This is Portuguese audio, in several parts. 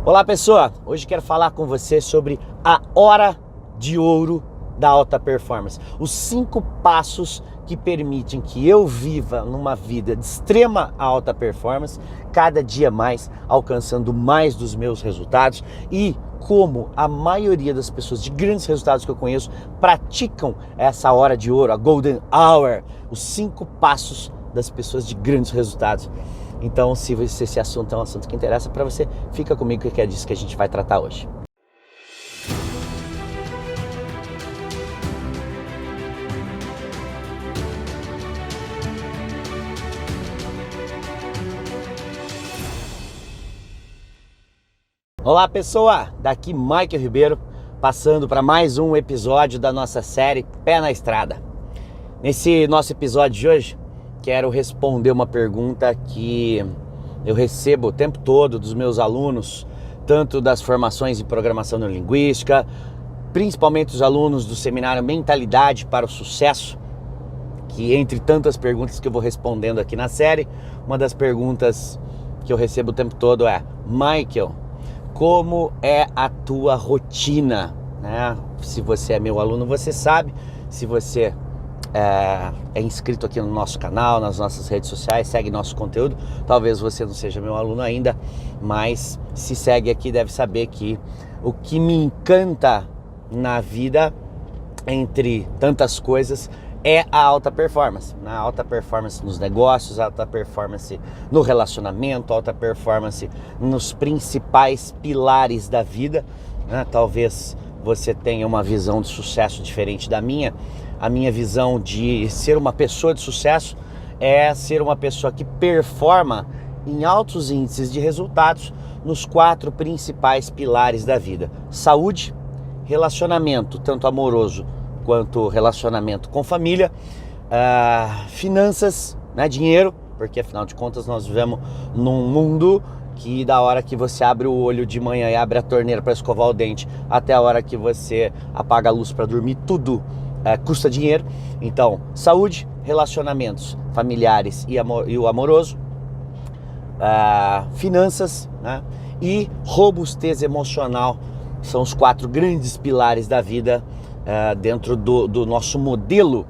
Olá pessoa, hoje quero falar com você sobre a hora de ouro da alta performance. Os 5 passos que permitem que eu viva numa vida de extrema alta performance, cada dia mais, alcançando mais dos meus resultados e como a maioria das pessoas de grandes resultados que eu conheço praticam essa hora de ouro, a Golden Hour, os 5 passos das pessoas de grandes resultados. Então, se esse assunto é um assunto que interessa para você, fica comigo que é disso que a gente vai tratar hoje. Olá pessoa, daqui Michael Ribeiro, passando para mais um episódio da nossa série Pé na Estrada. Nesse nosso episódio de hoje, quero responder uma pergunta que eu recebo o tempo todo dos meus alunos, tanto das formações em programação neurolinguística, principalmente os alunos do seminário Mentalidade para o Sucesso, que entre tantas perguntas que eu vou respondendo aqui na série, uma das perguntas que eu recebo o tempo todo é: Michael, como é a tua rotina? Se você é meu aluno, você sabe. Se você é inscrito aqui no nosso canal, nas nossas redes sociais, segue nosso conteúdo, talvez você não seja meu aluno ainda, mas se segue aqui deve saber que o que me encanta na vida, entre tantas coisas, é a alta performance. A alta performance nos negócios, a alta performance no relacionamento, a alta performance nos principais pilares da vida. Talvez você tenha uma visão de sucesso diferente da minha. A minha visão de ser uma pessoa de sucesso é ser uma pessoa que performa em altos índices de resultados nos 4 principais pilares da vida: saúde, relacionamento, tanto amoroso quanto relacionamento com família, finanças, dinheiro, porque afinal de contas nós vivemos num mundo que da hora que você abre o olho de manhã e abre a torneira para escovar o dente até a hora que você apaga a luz para dormir, tudo custa dinheiro. Então, saúde, relacionamentos familiares e o amoroso, finanças, e robustez emocional são os 4 grandes pilares da vida dentro do nosso modelo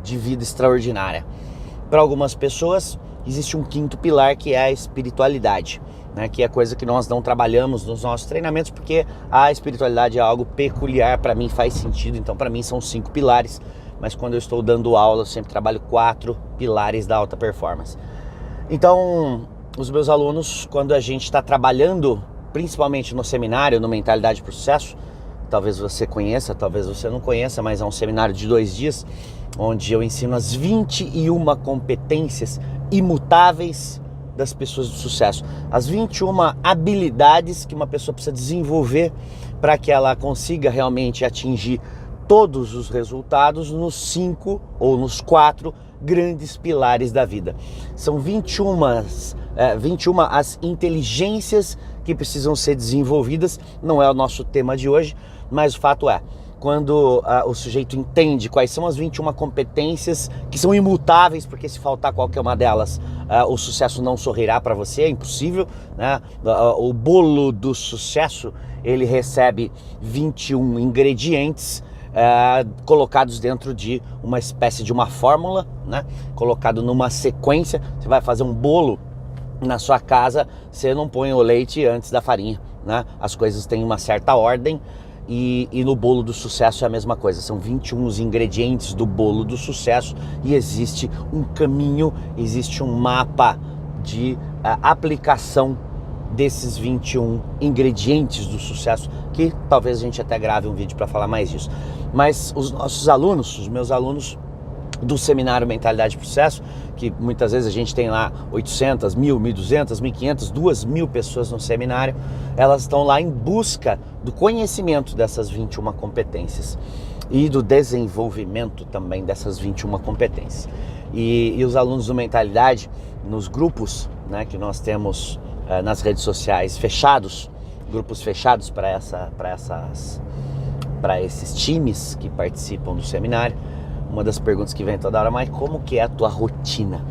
de vida extraordinária. Para algumas pessoas existe um 5º pilar, que é a espiritualidade, que é coisa que nós não trabalhamos nos nossos treinamentos, porque a espiritualidade é algo peculiar, para mim faz sentido. Então para mim são 5 pilares, mas quando eu estou dando aula eu sempre trabalho 4 pilares da alta performance. Então os meus alunos, quando a gente está trabalhando, principalmente no seminário, no Mentalidade para o Sucesso, talvez você conheça, talvez você não conheça, mas é um seminário de 2 dias, onde eu ensino as 21 competências imutáveis das pessoas de sucesso. As 21 habilidades que uma pessoa precisa desenvolver para que ela consiga realmente atingir todos os resultados nos 5 ou nos 4 grandes pilares da vida. São 21 as inteligências que precisam ser desenvolvidas. Não é o nosso tema de hoje, mas o fato é, quando o sujeito entende quais são as 21 competências que são imutáveis, porque se faltar qualquer uma delas, o sucesso não sorrirá para você, é impossível, O bolo do sucesso, ele recebe 21 ingredientes colocados dentro de uma espécie de uma fórmula, colocado numa sequência. Você vai fazer um bolo na sua casa, você não põe o leite antes da farinha, As coisas têm uma certa ordem. E no bolo do sucesso é a mesma coisa, são 21 os ingredientes do bolo do sucesso e existe um caminho, existe um mapa de aplicação desses 21 ingredientes do sucesso, que talvez a gente até grave um vídeo para falar mais disso. Mas os nossos alunos, os meus alunos do seminário Mentalidade para o Sucesso, que muitas vezes a gente tem lá 800, 1.000, 1.200, 1.500, 2.000 pessoas no seminário, elas estão lá em busca do conhecimento dessas 21 competências e do desenvolvimento também dessas 21 competências. E os alunos do Mentalidade, nos grupos que nós temos nas redes sociais fechados, grupos fechados para esses times que participam do seminário, uma das perguntas que vem toda hora: mas como que é a tua rotina,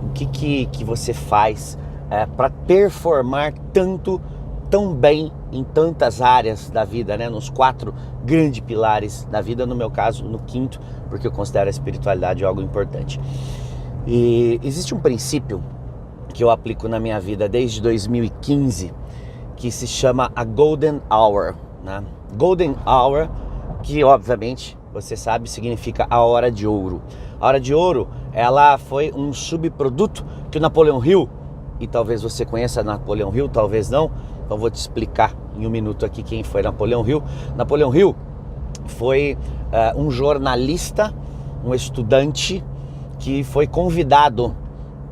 O que você faz para performar tanto tão bem em tantas áreas da vida, né? Nos 4 grandes pilares da vida, no meu caso, no 5º, porque eu considero a espiritualidade algo importante. E existe um princípio que eu aplico na minha vida desde 2015, que se chama a Golden Hour, né? Golden Hour, que obviamente, você sabe, significa a hora de ouro. A hora de ouro, ela foi um subproduto que o Napoleão Hill, e talvez você conheça Napoleão Hill, talvez não, então vou te explicar em um minuto aqui quem foi Napoleão Hill. Napoleão Hill foi um jornalista, um estudante que foi convidado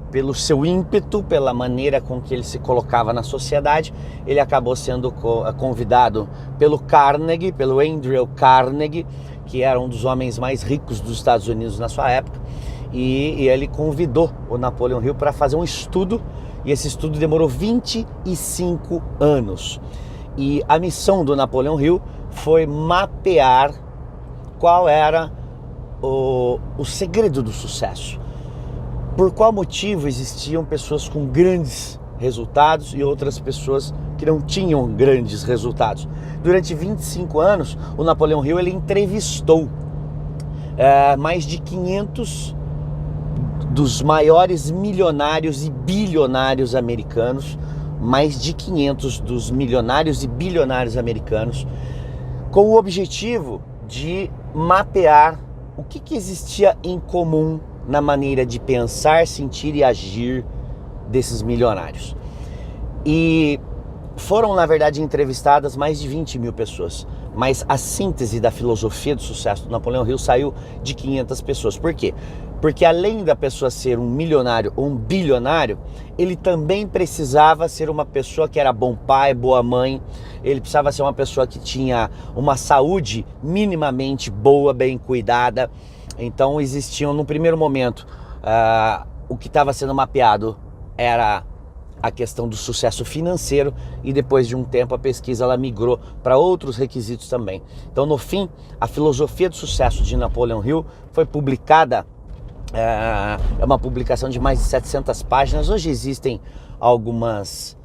pelo seu ímpeto, pela maneira com que ele se colocava na sociedade. Ele acabou sendo convidado pelo Carnegie, pelo Andrew Carnegie, que era um dos homens mais ricos dos Estados Unidos na sua época, e ele convidou o Napoleão Hill para fazer um estudo, e esse estudo demorou 25 anos. E a missão do Napoleão Hill foi mapear qual era o segredo do sucesso. Por qual motivo existiam pessoas com grandes resultados e outras pessoas que não tinham grandes resultados. Durante 25 anos, o Napoleão Hill ele entrevistou mais de 500 dos maiores milionários e bilionários americanos, mais de 500 dos milionários e bilionários americanos, com o objetivo de mapear o que existia em comum na maneira de pensar, sentir e agir desses milionários. E foram, na verdade, entrevistadas mais de 20 mil pessoas, mas a síntese da filosofia do sucesso do Napoleão Hill saiu de 500 pessoas. Por quê? Porque além da pessoa ser um milionário ou um bilionário, ele também precisava ser uma pessoa que era bom pai, boa mãe, ele precisava ser uma pessoa que tinha uma saúde minimamente boa, bem cuidada. Então existiam, no primeiro momento, o que estava sendo mapeado era a questão do sucesso financeiro, e depois de um tempo a pesquisa ela migrou para outros requisitos também. Então, no fim, a filosofia do sucesso de Napoleão Hill foi publicada, é uma publicação de mais de 700 páginas. Hoje existem algumas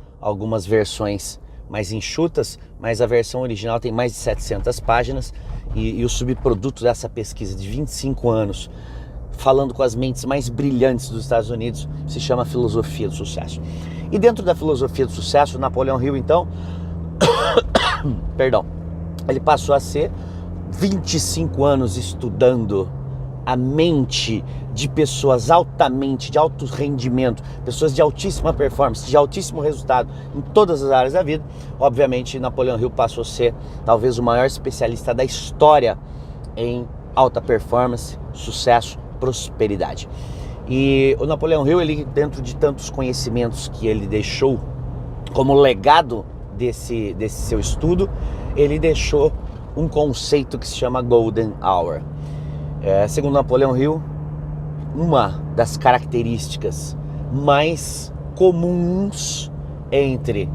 versões mais enxutas, mas a versão original tem mais de 700 páginas, e o subproduto dessa pesquisa de 25 anos, falando com as mentes mais brilhantes dos Estados Unidos, se chama filosofia do sucesso. E dentro da filosofia do sucesso, Napoleão Hill, então, perdão, ele passou a ser 25 anos estudando a mente de pessoas altamente, de alto rendimento, pessoas de altíssima performance, de altíssimo resultado em todas as áreas da vida. Obviamente, Napoleão Hill passou a ser talvez o maior especialista da história em alta performance, sucesso, prosperidade. E o Napoleão Hill, ele, dentro de tantos conhecimentos que ele deixou como legado desse seu estudo, ele deixou um conceito que se chama Golden Hour. Segundo Napoleão Hill, uma das características mais comuns entre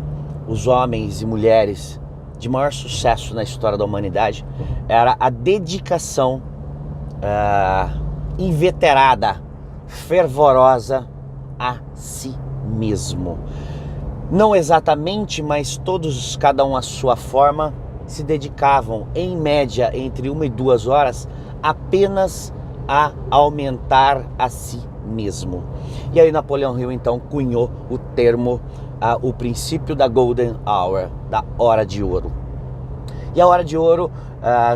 os homens e mulheres de maior sucesso na história da humanidade era a dedicação inveterada, fervorosa a si mesmo. Não exatamente, mas todos, cada um à sua forma, se dedicavam em média entre 1 e 2 horas apenas a aumentar a si mesmo. E aí Napoleão Hill então cunhou o termo, o princípio da Golden Hour, da hora de ouro. E a hora de ouro,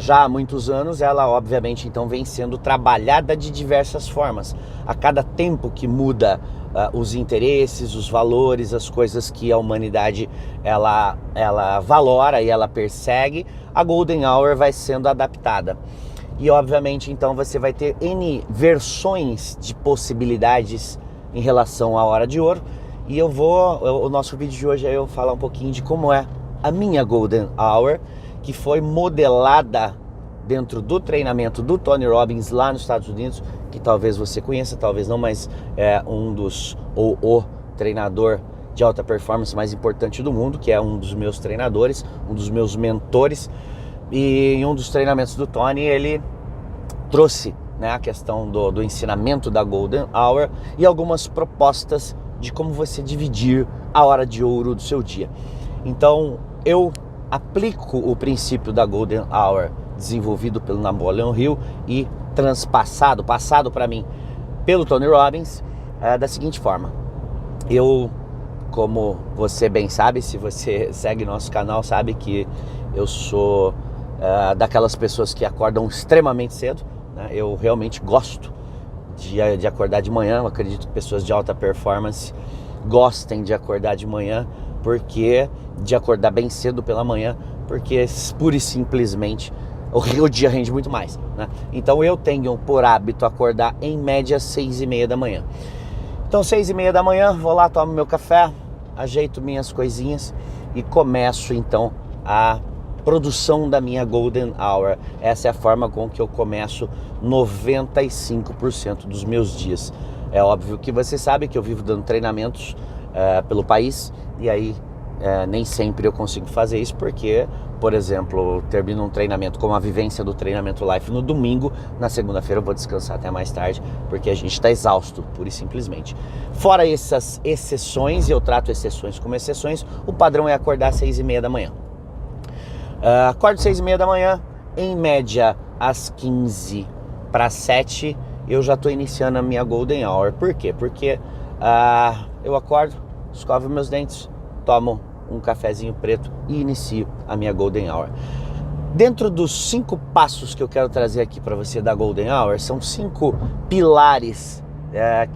já há muitos anos, ela obviamente então vem sendo trabalhada de diversas formas. A cada tempo que muda os interesses, os valores, as coisas que a humanidade ela valora e ela persegue, a Golden Hour vai sendo adaptada. E obviamente então você vai ter N versões de possibilidades em relação à hora de ouro. E o nosso vídeo de hoje é eu falar um pouquinho de como é a minha Golden Hour, que foi modelada dentro do treinamento do Tony Robbins lá nos Estados Unidos, que talvez você conheça, talvez não, mas é um dos, ou o treinador de alta performance mais importante do mundo, que é um dos meus treinadores, um dos meus mentores. E em um dos treinamentos do Tony, ele trouxe, né, a questão do ensinamento da Golden Hour e algumas propostas de como você dividir a hora de ouro do seu dia. Então eu aplico o princípio da Golden Hour desenvolvido pelo Napoleon Hill e passado para mim pelo Tony Robbins da seguinte forma. Eu, como você bem sabe, se você segue nosso canal, sabe que eu sou daquelas pessoas que acordam extremamente cedo, né? Eu realmente gosto de acordar de manhã. Eu acredito que pessoas de alta performance gostem de acordar de manhã, porque de acordar bem cedo pela manhã, porque pura e simplesmente o dia rende muito mais, né? Então eu tenho por hábito acordar em média 6:30 da manhã. Então 6:30 da manhã, vou lá, tomo meu café, ajeito minhas coisinhas e começo então a produção da minha Golden Hour. Essa é a forma com que eu começo 95% dos meus dias. É óbvio que você sabe que eu vivo dando treinamentos pelo país, e aí nem sempre eu consigo fazer isso, porque, por exemplo, eu termino um treinamento como a vivência do treinamento Life no domingo, na segunda-feira eu vou descansar até mais tarde, porque a gente está exausto, pura e simplesmente. Fora essas exceções, e eu trato exceções como exceções, o padrão é acordar às 6:30 da manhã. Acordo às 6:30 da manhã, em média às 6:45 eu já estou iniciando a minha Golden Hour. Por quê? Porque eu acordo, escovo meus dentes, tomo um cafezinho preto e inicio a minha Golden Hour. Dentro dos 5 passos que eu quero trazer aqui para você da Golden Hour, são 5 pilares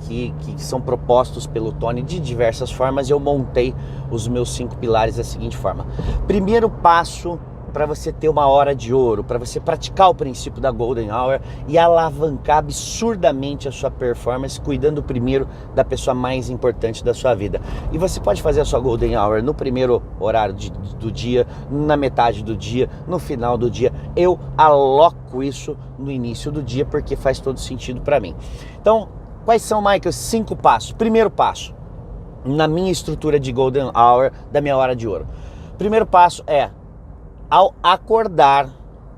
que são propostos pelo Tony de diversas formas. Eu montei os meus 5 pilares da seguinte forma. Primeiro passo para você ter uma hora de ouro, para você praticar o princípio da Golden Hour e alavancar absurdamente a sua performance, cuidando primeiro da pessoa mais importante da sua vida. E você pode fazer a sua Golden Hour no primeiro horário do dia, na metade do dia, no final do dia. Eu aloco isso no início do dia porque faz todo sentido para mim. Então, quais são, Michael, 5 passos? Primeiro passo, na minha estrutura de Golden Hour, da minha hora de ouro. Primeiro passo é, ao acordar,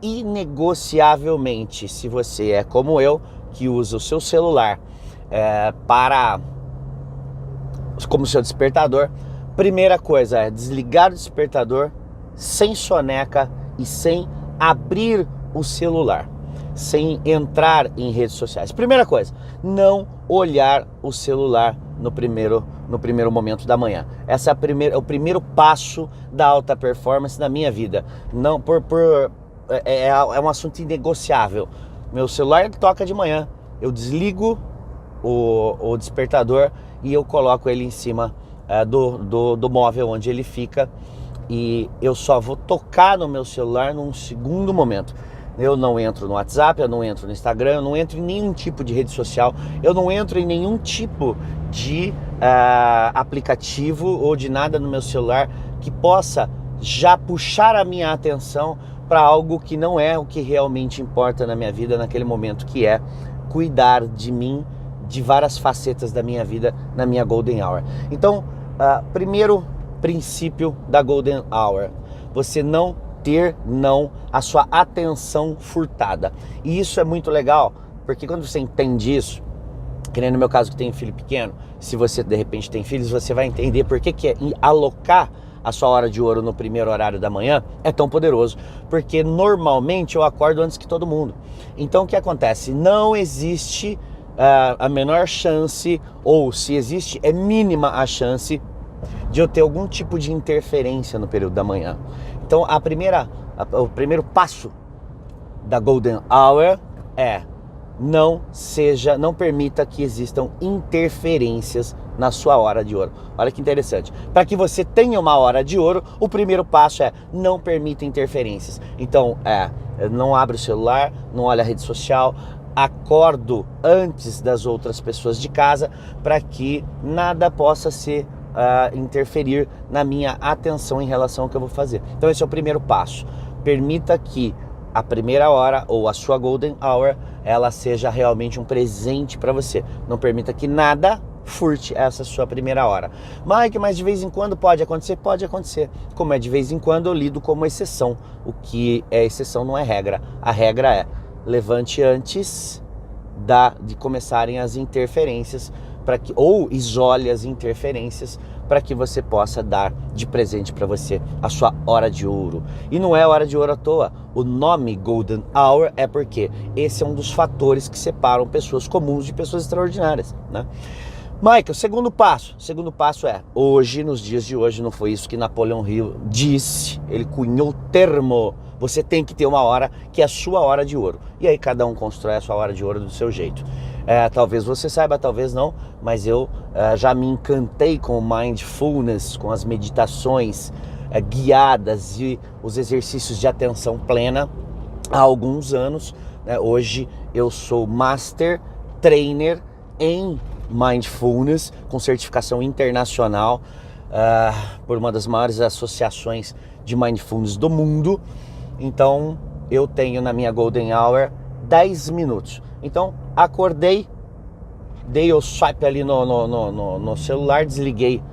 inegociavelmente, se você é como eu, que usa o seu celular como seu despertador, primeira coisa é desligar o despertador sem soneca e sem abrir o celular, sem entrar em redes sociais. Primeira coisa, não olhar o celular no primeiro momento da manhã. Essa é o primeiro passo da alta performance na minha vida. Não é um assunto inegociável. Meu celular toca de manhã, eu desligo o despertador e eu coloco ele em cima do móvel onde ele fica, e eu só vou tocar no meu celular num segundo momento. Eu não entro no WhatsApp, eu não entro no Instagram, eu não entro em nenhum tipo de rede social, eu não entro em nenhum tipo de aplicativo ou de nada no meu celular que possa já puxar a minha atenção para algo que não é o que realmente importa na minha vida naquele momento, que é cuidar de mim, de várias facetas da minha vida na minha Golden Hour. Então, primeiro princípio da Golden Hour, você não ter a sua atenção furtada. E isso é muito legal, porque quando você entende isso, que nem no meu caso que tenho filho pequeno, se você de repente tem filhos, você vai entender por que alocar a sua hora de ouro no primeiro horário da manhã é tão poderoso, porque normalmente eu acordo antes que todo mundo. Então o que acontece? Não existe a menor chance, ou se existe, é mínima a chance de eu ter algum tipo de interferência no período da manhã. Então o primeiro passo da Golden Hour é não permita que existam interferências na sua hora de ouro. Olha que interessante. Para que você tenha uma hora de ouro, o primeiro passo é não permita interferências. Então não abre o celular, não olha a rede social, acordo antes das outras pessoas de casa, para que nada possa interferir na minha atenção em relação ao que eu vou fazer. Então esse é o primeiro passo. Permita que a primeira hora ou a sua Golden Hour, ela seja realmente um presente para você. Não permita que nada furte essa sua primeira hora. Mike, mas de vez em quando pode acontecer? Pode acontecer. Como é de vez em quando, eu lido como exceção. O que é exceção não é regra. A regra é levante antes de começarem as interferências, ou isole as interferências para que você possa dar de presente para você a sua hora de ouro. E não é hora de ouro à toa. O nome Golden Hour é porque esse é um dos fatores que separam pessoas comuns de pessoas extraordinárias, né? Michael, segundo passo é, hoje, nos dias de hoje, não foi isso que Napoleão Hill disse, ele cunhou o termo, você tem que ter uma hora que é a sua hora de ouro. E aí cada um constrói a sua hora de ouro do seu jeito. Talvez você saiba, talvez não, mas eu já me encantei com o mindfulness, com as meditações guiadas e os exercícios de atenção plena há alguns anos, né? Hoje eu sou Master Trainer em Mindfulness, com certificação internacional por uma das maiores associações de Mindfulness do mundo. Então eu tenho na minha Golden Hour 10 minutos. Então acordei, dei o swipe ali no celular, desliguei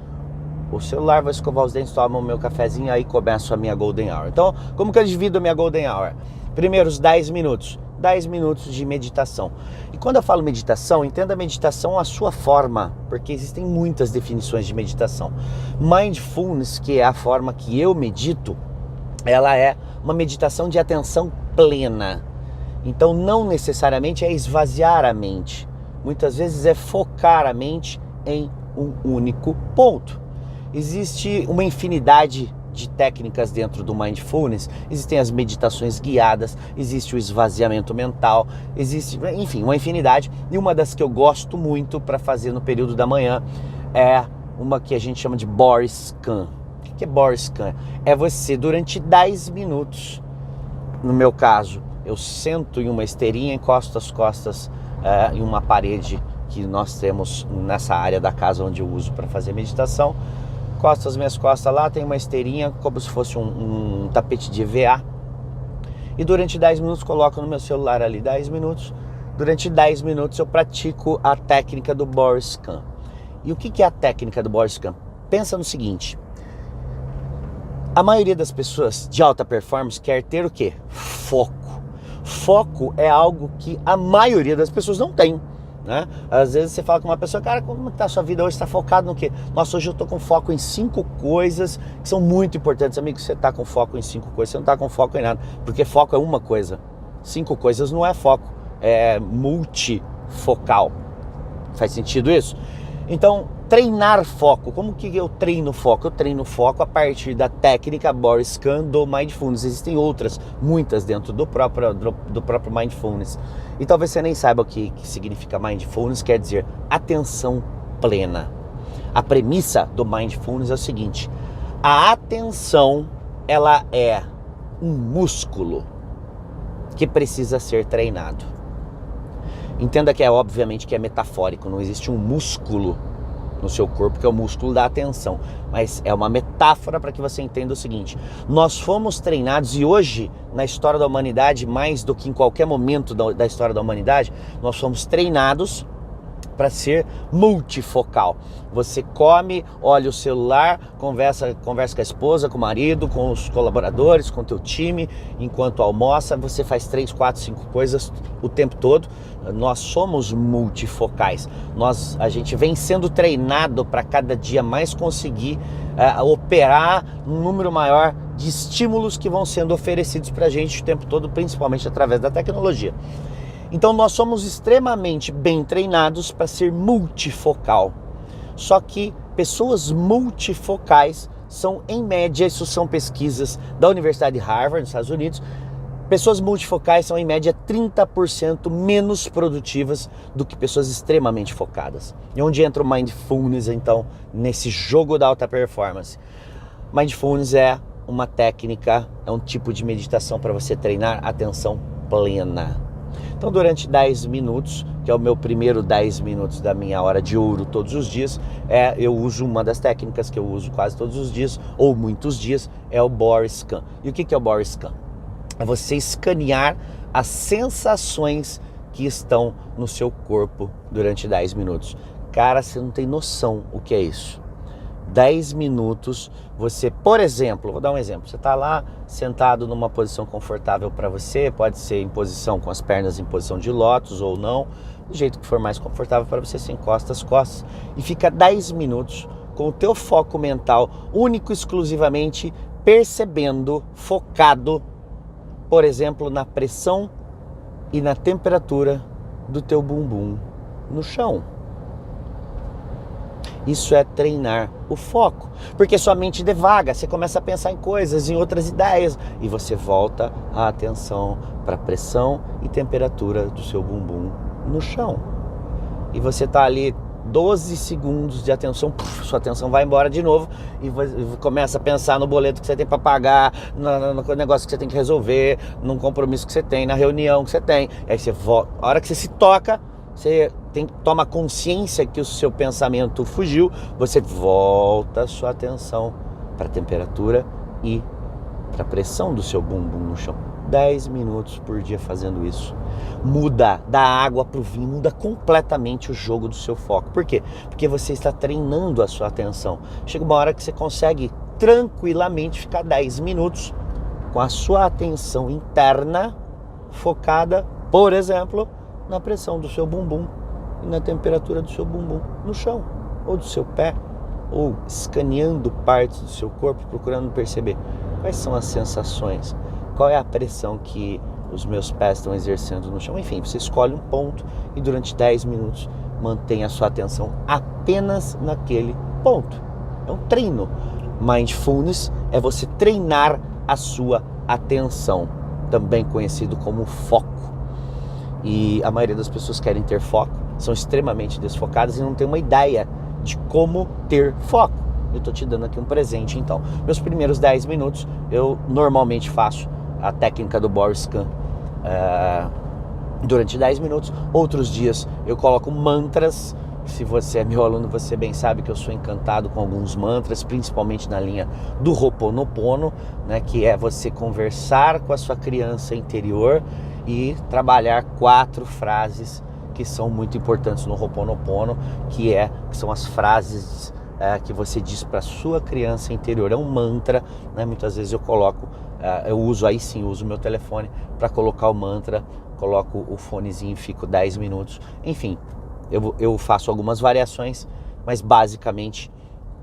o celular, vou escovar os dentes, tomo o meu cafezinho, aí começo a minha Golden Hour. Então, como que eu divido a minha Golden Hour? Primeiros 10 minutos. 10 minutos de meditação. E quando eu falo meditação, entenda a meditação à sua forma, porque existem muitas definições de meditação. Mindfulness, que é a forma que eu medito, ela é uma meditação de atenção plena. Então não necessariamente é esvaziar a mente. Muitas vezes é focar a mente em um único ponto. Existe uma infinidade de técnicas dentro do Mindfulness, existem as meditações guiadas, existe o esvaziamento mental, existe, enfim, uma infinidade. E uma das que eu gosto muito para fazer no período da manhã é uma que a gente chama de Body Scan. O que é Body Scan? É você, durante 10 minutos, no meu caso, eu sento em uma esteirinha, encosto as costas em uma parede que nós temos nessa área da casa onde eu uso para fazer meditação. Encosto as minhas costas lá, tem uma esteirinha como se fosse um tapete de EVA. E durante 10 minutos coloco no meu celular ali 10 minutos. Durante 10 minutos eu pratico a técnica do Body Scan. E o que é a técnica do Body Scan? Pensa no seguinte. A maioria das pessoas de alta performance quer ter o quê? Foco. Foco é algo que a maioria das pessoas não tem. Né? Às vezes você fala com uma pessoa, cara, como está a sua vida hoje? Está focado no quê? Nossa, hoje eu estou com foco em 5 coisas que são muito importantes. Amigo, você está com foco em 5 coisas, você não está com foco em nada, porque foco é uma coisa. 5 coisas não é foco, é multifocal. Faz sentido isso? Então, treinar foco. Como que eu treino foco? Eu treino foco a partir da técnica Body Scan do Mindfulness. Existem outras, muitas dentro do próprio Mindfulness. E talvez você nem saiba o que significa Mindfulness, quer dizer atenção plena. A premissa do Mindfulness é o seguinte: a atenção, ela é um músculo que precisa ser treinado. Entenda que obviamente que é metafórico, não existe um músculo no seu corpo que é o músculo da atenção, mas é uma metáfora para que você entenda o seguinte: nós fomos treinados, e hoje na história da humanidade, mais do que em qualquer momento da história da humanidade, nós fomos treinados para ser multifocal. Você come, olha o celular, conversa com a esposa, com o marido, com os colaboradores, com o teu time, enquanto almoça, você faz 3, 4, 5 coisas o tempo todo. Nós somos multifocais. A gente vem sendo treinado para cada dia mais conseguir operar um número maior de estímulos que vão sendo oferecidos para a gente o tempo todo, principalmente através da tecnologia. Então nós somos extremamente bem treinados para ser multifocal. Só que pessoas multifocais são, em média, isso são pesquisas da Universidade de Harvard, nos Estados Unidos, pessoas multifocais são, em média, 30% menos produtivas do que pessoas extremamente focadas. E onde entra o Mindfulness, então, nesse jogo da alta performance? Mindfulness é uma técnica, é um tipo de meditação para você treinar atenção plena. Então, durante 10 minutos, que é o meu primeiro 10 minutos da minha hora de ouro todos os dias, eu uso uma das técnicas que eu uso quase todos os dias, ou muitos dias, é o Body Scan. E o que é o Body Scan? É você escanear as sensações que estão no seu corpo durante 10 minutos. Cara, você não tem noção o que é isso. 10 minutos, você, por exemplo, vou dar um exemplo, você está lá sentado numa posição confortável para você, pode ser em posição com as pernas em posição de lótus ou não, do jeito que for mais confortável para você, você encosta as costas e fica 10 minutos com o teu foco mental único e exclusivamente percebendo, focado, por exemplo, na pressão e na temperatura do teu bumbum no chão. Isso é treinar o foco, porque sua mente devaga, você começa a pensar em coisas, em outras ideias, e você volta a atenção para a pressão e temperatura do seu bumbum no chão. E você está ali 12 segundos de atenção, sua atenção vai embora de novo e começa a pensar no boleto que você tem para pagar, no negócio que você tem que resolver, num compromisso que você tem, na reunião que você tem. Aí você volta, a hora que você se toca, você toma consciência que o seu pensamento fugiu, você volta a sua atenção para a temperatura e para a pressão do seu bumbum no chão. 10 minutos por dia fazendo isso. Muda da água para o vinho, muda completamente o jogo do seu foco. Por quê? Porque você está treinando a sua atenção. Chega uma hora que você consegue tranquilamente ficar 10 minutos com a sua atenção interna focada, por exemplo, na pressão do seu bumbum e na temperatura do seu bumbum no chão, ou do seu pé, ou escaneando partes do seu corpo, procurando perceber quais são as sensações, qual é a pressão que os meus pés estão exercendo no chão. Enfim, você escolhe um ponto e durante 10 minutos mantém a sua atenção apenas naquele ponto. É um treino. Mindfulness é você treinar a sua atenção, também conhecido como foco. E a maioria das pessoas querem ter foco, são extremamente desfocadas e não tem uma ideia de como ter foco. Eu estou te dando aqui um presente, então. Meus primeiros 10 minutos, eu normalmente faço a técnica do Boris Kahn durante 10 minutos. Outros dias eu coloco mantras. Se você é meu aluno, você bem sabe que eu sou encantado com alguns mantras, principalmente na linha do Ho'oponopono, né, que é você conversar com a sua criança interior e trabalhar 4 frases que são muito importantes no Ho'oponopono, que são as frases que você diz para a sua criança interior. É um mantra, né? Muitas vezes eu uso o meu telefone para colocar o mantra, coloco o fonezinho e fico 10 minutos. Enfim, eu faço algumas variações, mas basicamente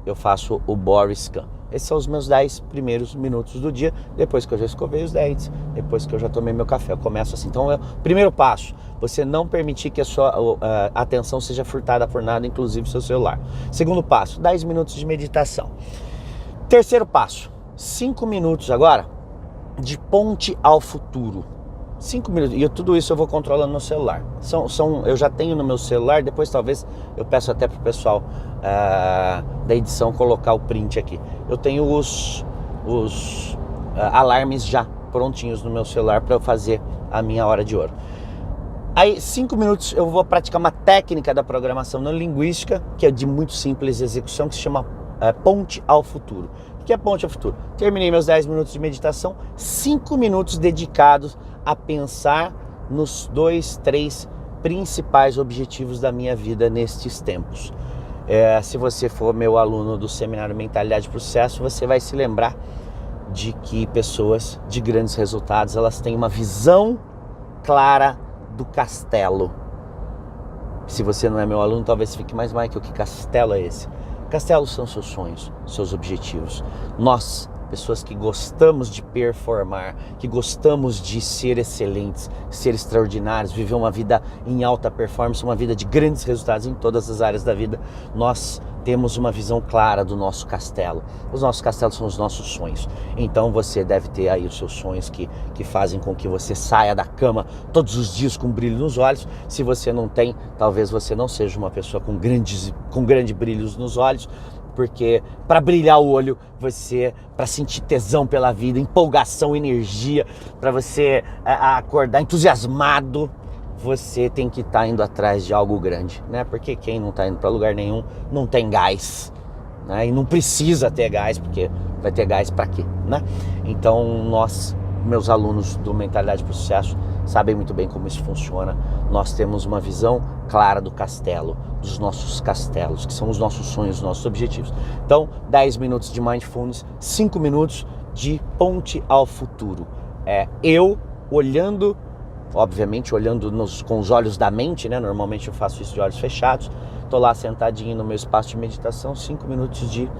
eu faço o Boris Kahn. Esses são os meus 10 primeiros minutos do dia, depois que eu já escovei os dentes, depois que eu já tomei meu café. Eu começo assim. Então, primeiro passo, você não permitir que a sua atenção seja furtada por nada, inclusive seu celular. Segundo passo, 10 minutos de meditação. Terceiro passo, 5 minutos agora de ponte ao futuro. 5 minutos, e tudo isso eu vou controlando no celular. Eu já tenho no meu celular, depois talvez eu peço até pro pessoal da edição colocar o print aqui. Eu tenho os alarmes já prontinhos no meu celular para eu fazer a minha hora de ouro. Aí 5 minutos eu vou praticar uma técnica da programação neurolinguística, que é de muito simples execução, que se chama ponte ao futuro. O que é ponte ao futuro? Terminei meus 10 minutos de meditação, 5 minutos dedicados a pensar nos 2, 3 principais objetivos da minha vida nestes tempos. Se você for meu aluno do seminário Mentalidade para o Sucesso, você vai se lembrar de que pessoas de grandes resultados, elas têm uma visão clara do castelo. Se você não é meu aluno, talvez fique mais, Michael, que castelo é esse? Castelos são seus sonhos, seus objetivos. Nós, pessoas que gostamos de performar, que gostamos de ser excelentes, ser extraordinários, viver uma vida em alta performance, uma vida de grandes resultados em todas as áreas da vida, nós temos uma visão clara do nosso castelo. Os nossos castelos são os nossos sonhos. Então você deve ter aí os seus sonhos que fazem com que você saia da cama todos os dias com brilho nos olhos. Se você não tem, talvez você não seja uma pessoa com grande brilhos nos olhos, porque para brilhar o olho, para sentir tesão pela vida, empolgação, energia, para você acordar entusiasmado, você tem que estar indo atrás de algo grande, né? Porque quem não está indo para lugar nenhum não tem gás, né? E não precisa ter gás, porque vai ter gás para quê, né? Então nós meus alunos do Mentalidade para o Sucesso sabem muito bem como isso funciona. Nós temos uma visão clara do castelo, dos nossos castelos, que são os nossos sonhos, os nossos objetivos. Então, 10 minutos de Mindfulness, 5 minutos de ponte ao futuro. Eu olhando, obviamente olhando com os olhos da mente, né? Normalmente eu faço isso de olhos fechados. Estou lá sentadinho no meu espaço de meditação, 5 minutos de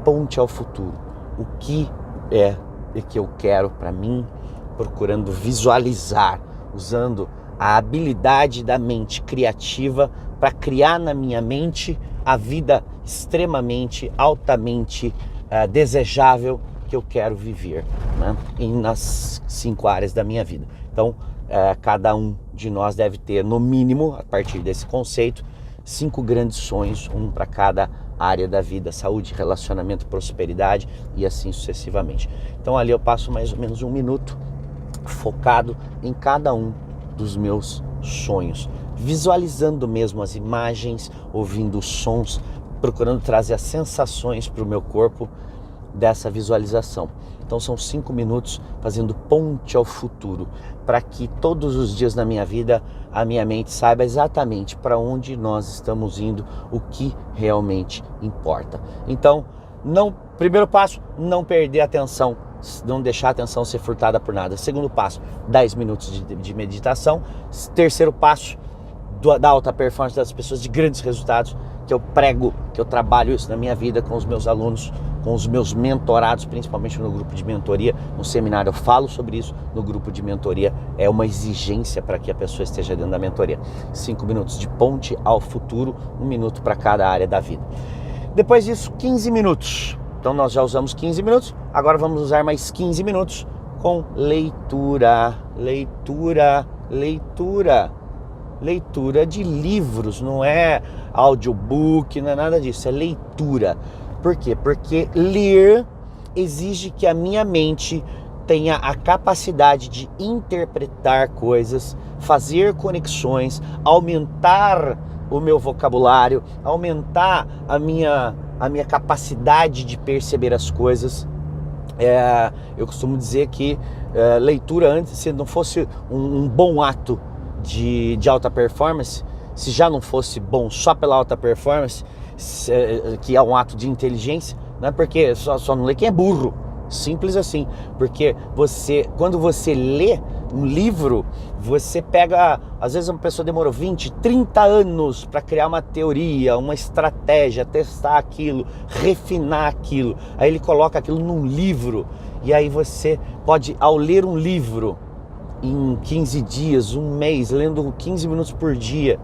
ponte ao futuro. O que é que eu quero para mim, procurando visualizar, usando a habilidade da mente criativa para criar na minha mente a vida extremamente, altamente desejável que eu quero viver, né? Nas 5 áreas da minha vida. Então, cada um de nós deve ter, no mínimo, a partir desse conceito, 5 grandes sonhos, um para cada área da vida: saúde, relacionamento, prosperidade e assim sucessivamente. Então ali eu passo mais ou menos 1 minuto focado em cada um dos meus sonhos, visualizando mesmo as imagens, ouvindo os sons, procurando trazer as sensações para o meu corpo dessa visualização. Então são 5 minutos fazendo ponte ao futuro, para que todos os dias na minha vida a minha mente saiba exatamente para onde nós estamos indo, o que realmente importa. Então, primeiro passo, não perder a atenção, não deixar a atenção ser furtada por nada. Segundo passo, 10 minutos de meditação. Terceiro passo, da alta performance das pessoas, de grandes resultados, que eu prego, que eu trabalho isso na minha vida com os meus alunos, com os meus mentorados, principalmente no grupo de mentoria. No seminário eu falo sobre isso, no grupo de mentoria é uma exigência para que a pessoa esteja dentro da mentoria. 5 minutos de ponte ao futuro, 1 minuto para cada área da vida. Depois disso, 15 minutos. Então nós já usamos 15 minutos, agora vamos usar mais 15 minutos com leitura de livros, não é audiobook, não é nada disso, é leitura. Por quê? Porque ler exige que a minha mente tenha a capacidade de interpretar coisas, fazer conexões, aumentar o meu vocabulário, aumentar a minha capacidade de perceber as coisas. Eu costumo dizer que leitura, antes, se não fosse um bom ato de alta performance, se já não fosse bom só pela alta performance, que é um ato de inteligência, não é porque só não lê quem é burro, simples assim. Porque quando você lê um livro, você pega, às vezes uma pessoa demorou 20, 30 anos para criar uma teoria, uma estratégia, testar aquilo, refinar aquilo, aí ele coloca aquilo num livro, e aí você pode, ao ler um livro em 15 dias, 1 mês, lendo 15 minutos por dia,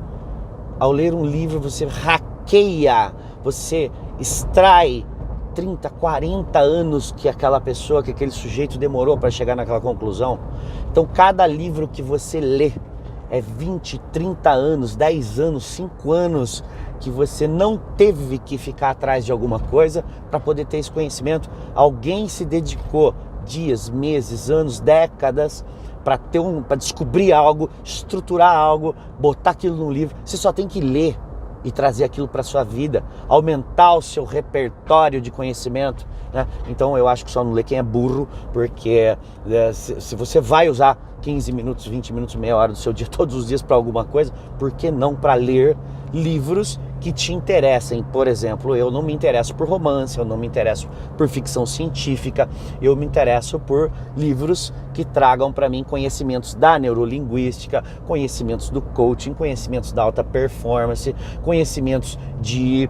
ao ler um livro você hackeia, você extrai 30, 40 anos que aquele sujeito demorou para chegar naquela conclusão. Então cada livro que você lê é 20, 30 anos, 10 anos, 5 anos que você não teve que ficar atrás de alguma coisa para poder ter esse conhecimento. Alguém se dedicou dias, meses, anos, décadas para descobrir algo, estruturar algo, botar aquilo num livro. Você só tem que ler e trazer aquilo para a sua vida, aumentar o seu repertório de conhecimento, né? Então eu acho que só não lê quem é burro, porque se você vai usar 15 minutos, 20 minutos, meia hora do seu dia, todos os dias para alguma coisa, por que não para ler livros que te interessem? Por exemplo, eu não me interesso por romance, eu não me interesso por ficção científica, eu me interesso por livros que tragam para mim conhecimentos da neurolinguística, conhecimentos do coaching, conhecimentos da alta performance, conhecimentos de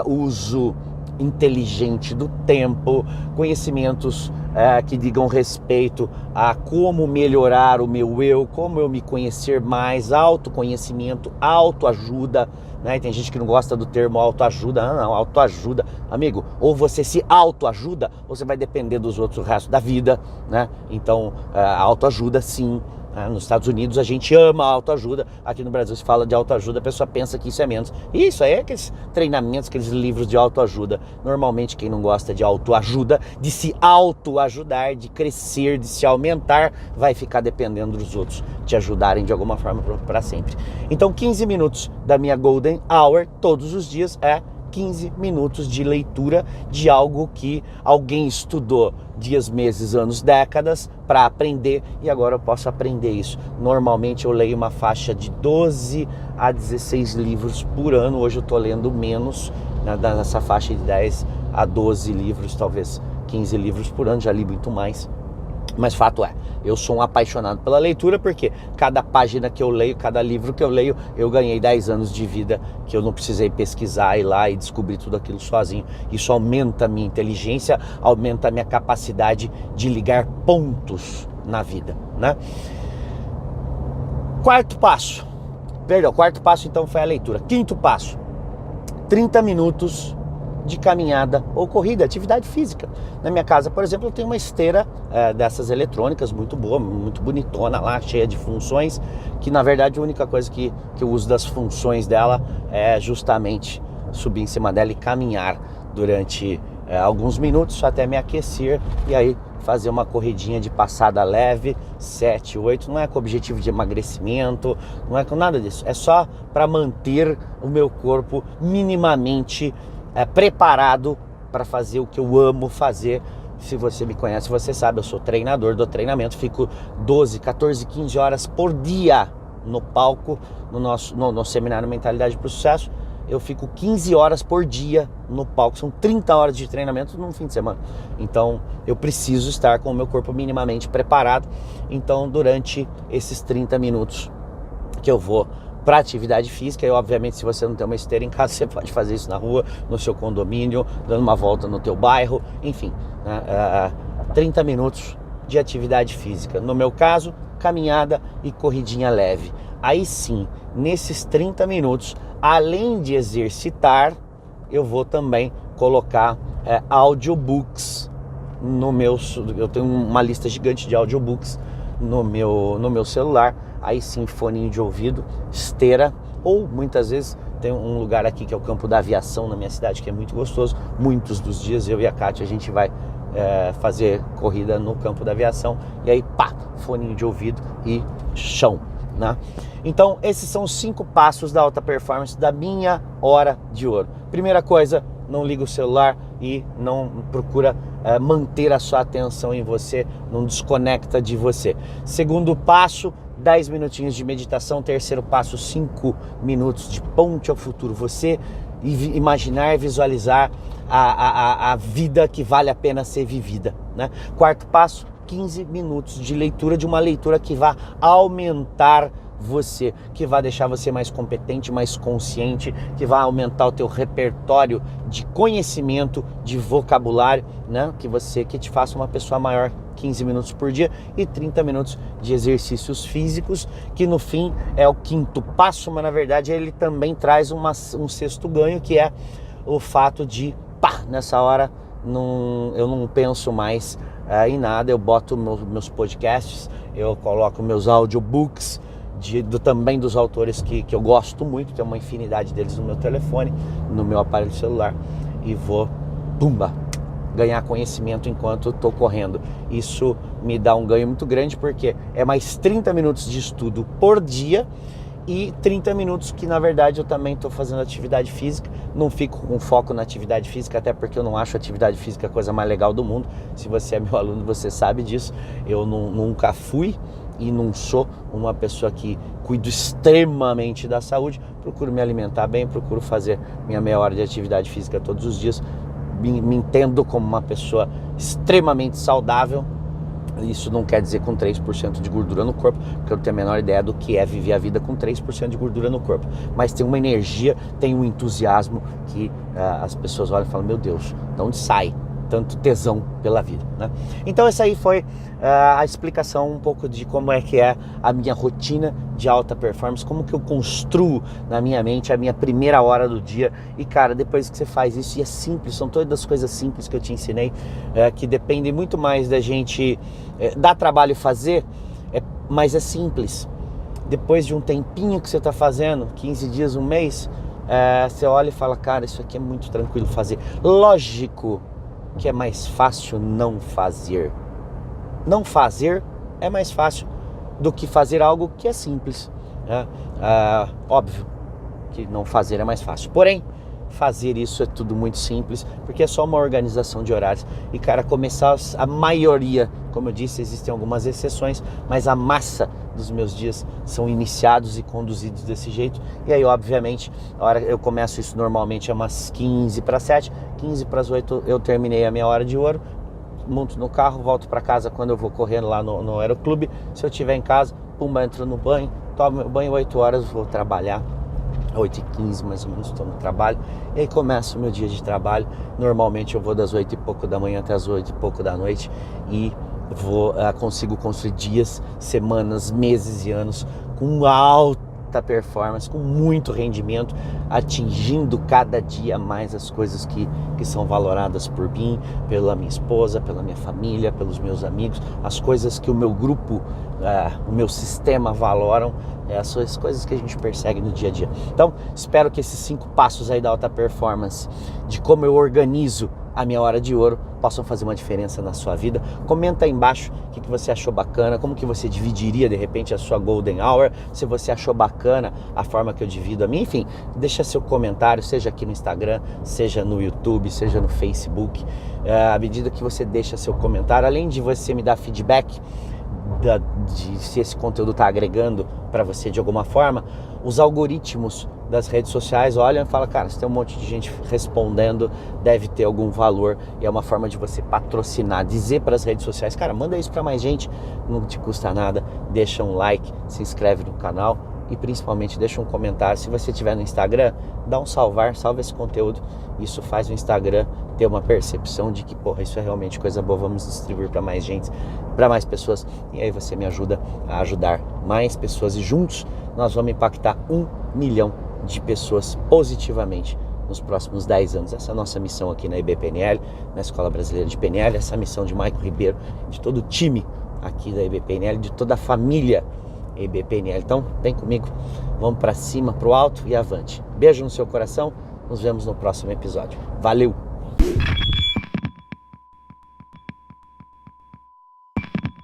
uso inteligente do tempo, conhecimentos que digam respeito a como melhorar o meu eu, como eu me conhecer mais, autoconhecimento, autoajuda, né? Tem gente que não gosta do termo autoajuda. Não, autoajuda, amigo, ou você se autoajuda, ou você vai depender dos outros o resto da vida, né? Então, autoajuda sim. Nos Estados Unidos a gente ama a autoajuda, aqui no Brasil se fala de autoajuda, a pessoa pensa que isso é menos. E isso aí é aqueles treinamentos, aqueles livros de autoajuda. Normalmente quem não gosta de autoajuda, de se autoajudar, de crescer, de se aumentar, vai ficar dependendo dos outros te ajudarem de alguma forma para sempre. Então 15 minutos da minha Golden Hour todos os dias é 15 minutos de leitura de algo que alguém estudou dias, meses, anos, décadas para aprender, e agora eu posso aprender isso. Normalmente eu leio uma faixa de 12 a 16 livros por ano. Hoje eu estou lendo menos, né, nessa faixa de 10 a 12 livros, talvez 15 livros por ano, já li muito mais. Mas fato é, eu sou um apaixonado pela leitura, porque cada página que eu leio, cada livro que eu leio, eu ganhei 10 anos de vida que eu não precisei pesquisar, ir lá e descobrir tudo aquilo sozinho. Isso aumenta a minha inteligência, aumenta a minha capacidade de ligar pontos na vida, né? Quarto passo então foi a leitura. Quinto passo, 30 minutos de caminhada ou corrida, atividade física. Na minha casa, por exemplo, eu tenho uma esteira dessas eletrônicas muito boa, muito bonitona lá, cheia de funções, que na verdade a única coisa que eu uso das funções dela é justamente subir em cima dela e caminhar durante alguns minutos até me aquecer, e aí fazer uma corridinha de passada leve, 7, 8, não é com objetivo de emagrecimento, não é com nada disso, é só para manter o meu corpo minimamente preparado para fazer o que eu amo fazer. Se você me conhece, você sabe, eu sou treinador, dou treinamento, fico 12, 14, 15 horas por dia no palco, no seminário Mentalidade para o Sucesso. Eu fico 15 horas por dia no palco, são 30 horas de treinamento num fim de semana. Então eu preciso estar com o meu corpo minimamente preparado. Então durante esses 30 minutos que eu vou para atividade física, e obviamente se você não tem uma esteira em casa, você pode fazer isso na rua, no seu condomínio, dando uma volta no teu bairro, enfim, 30 minutos de atividade física. No meu caso, caminhada e corridinha leve. Aí sim, nesses 30 minutos, além de exercitar, eu vou também colocar audiobooks no meu... Eu tenho uma lista gigante de audiobooks no meu celular. Aí sim, fone de ouvido, esteira, ou muitas vezes tem um lugar aqui que é o Campo da Aviação na minha cidade, que é muito gostoso. Muitos dos dias eu e a Kátia, a gente vai fazer corrida no Campo da Aviação, e aí pá, fone de ouvido e chão, né? Então esses são os 5 passos da alta performance da minha hora de ouro. Primeira coisa, não liga o celular e não procura manter a sua atenção em você, não desconecta de você. Segundo passo, 10 minutinhos de meditação. Terceiro passo, 5 minutos de ponte ao futuro. Você imaginar e visualizar a vida que vale a pena ser vivida, né? Quarto passo, 15 minutos de leitura, de uma leitura que vai aumentar você, que vai deixar você mais competente, mais consciente, que vai aumentar o teu repertório de conhecimento, de vocabulário, né? Que te faça uma pessoa maior. 15 minutos por dia e 30 minutos de exercícios físicos, que no fim é o quinto passo, mas na verdade ele também traz um sexto ganho, que é o fato de, nessa hora eu não penso mais em nada, eu boto meus podcasts, eu coloco meus audiobooks, também dos autores que eu gosto muito, tem uma infinidade deles no meu telefone, no meu aparelho celular, e vou, ganhar conhecimento enquanto estou correndo. Isso me dá um ganho muito grande, porque é mais 30 minutos de estudo por dia e 30 minutos que na verdade eu também estou fazendo atividade física. Não fico com foco na atividade física, até porque eu não acho atividade física a coisa mais legal do mundo. Se você é meu aluno, você sabe disso. Eu nunca fui e não sou uma pessoa que cuido extremamente da saúde. Procuro me alimentar bem, procuro fazer minha meia hora de atividade física todos os dias. Me entendo como uma pessoa extremamente saudável. Isso não quer dizer com 3% de gordura no corpo, porque eu não tenho a menor ideia do que é viver a vida com 3% de gordura no corpo. Mas tem uma energia, tem um entusiasmo que as pessoas olham e falam, meu Deus, de onde sai tanto tesão pela vida, né? Então essa aí foi a explicação um pouco de como é que é a minha rotina de alta performance, como que eu construo na minha mente a minha primeira hora do dia. E cara, depois que você faz isso, e é simples, são todas as coisas simples que eu te ensinei, que dependem muito mais da gente dar trabalho fazer, mas é simples. Depois de um tempinho que você está fazendo, 15 dias, um mês, você olha e fala, cara, isso aqui é muito tranquilo fazer. Lógico que é mais fácil não fazer. Não fazer é mais fácil do que fazer algo que é simples, né? Óbvio que não fazer é mais fácil. Porém, fazer isso é tudo muito simples, porque é só uma organização de horários. E, cara, começar a maioria, como eu disse, existem algumas exceções, mas a massa dos meus dias são iniciados e conduzidos desse jeito. E aí, obviamente, a hora eu começo isso normalmente é umas 15 para 7, 15 para as 8 eu terminei a minha hora de ouro, monto no carro, volto para casa quando eu vou correndo lá no aeroclube. Se eu estiver em casa, pumba, entro no banho, tomo meu banho, 8 horas vou trabalhar. 8h15 mais ou menos estou no trabalho, e aí começa o meu dia de trabalho. Normalmente eu vou das 8 e pouco da manhã até as 8 e pouco da noite e consigo construir dias, semanas, meses e anos com alta performance, com muito rendimento, atingindo cada dia mais as coisas que são valoradas por mim, pela minha esposa, pela minha família, pelos meus amigos, as coisas que o meu grupo, o meu sistema valoram, essas coisas que a gente persegue no dia a dia. Então, espero que esses 5 passos aí da alta performance, de como eu organizo a minha hora de ouro, possam fazer uma diferença na sua vida. Comenta aí embaixo o que você achou bacana, como que você dividiria de repente a sua Golden Hour, se você achou bacana a forma que eu divido a minha, enfim, deixa seu comentário, seja aqui no Instagram, seja no YouTube, seja no Facebook. À medida que você deixa seu comentário, além de você me dar feedback de se esse conteúdo está agregando para você de alguma forma, os algoritmos das redes sociais olham e falam, cara, se tem um monte de gente respondendo, deve ter algum valor, e é uma forma de você patrocinar, dizer para as redes sociais, cara, manda isso para mais gente, não te custa nada, deixa um like, se inscreve no canal e principalmente deixa um comentário. Se você estiver no Instagram, dá um salva esse conteúdo, isso faz o Instagram ter uma percepção de que, porra, isso é realmente coisa boa, vamos distribuir para mais gente, para mais pessoas, e aí você me ajuda a ajudar mais pessoas, e juntos nós vamos impactar 1 milhão de pessoas positivamente nos próximos 10 anos. Essa é a nossa missão aqui na IBPNL, na Escola Brasileira de PNL, essa missão de Maico Ribeiro, de todo o time aqui da IBPNL, de toda a família IBPNL. Então, vem comigo, vamos para cima, pro alto e avante. Beijo no seu coração, nos vemos no próximo episódio. Valeu!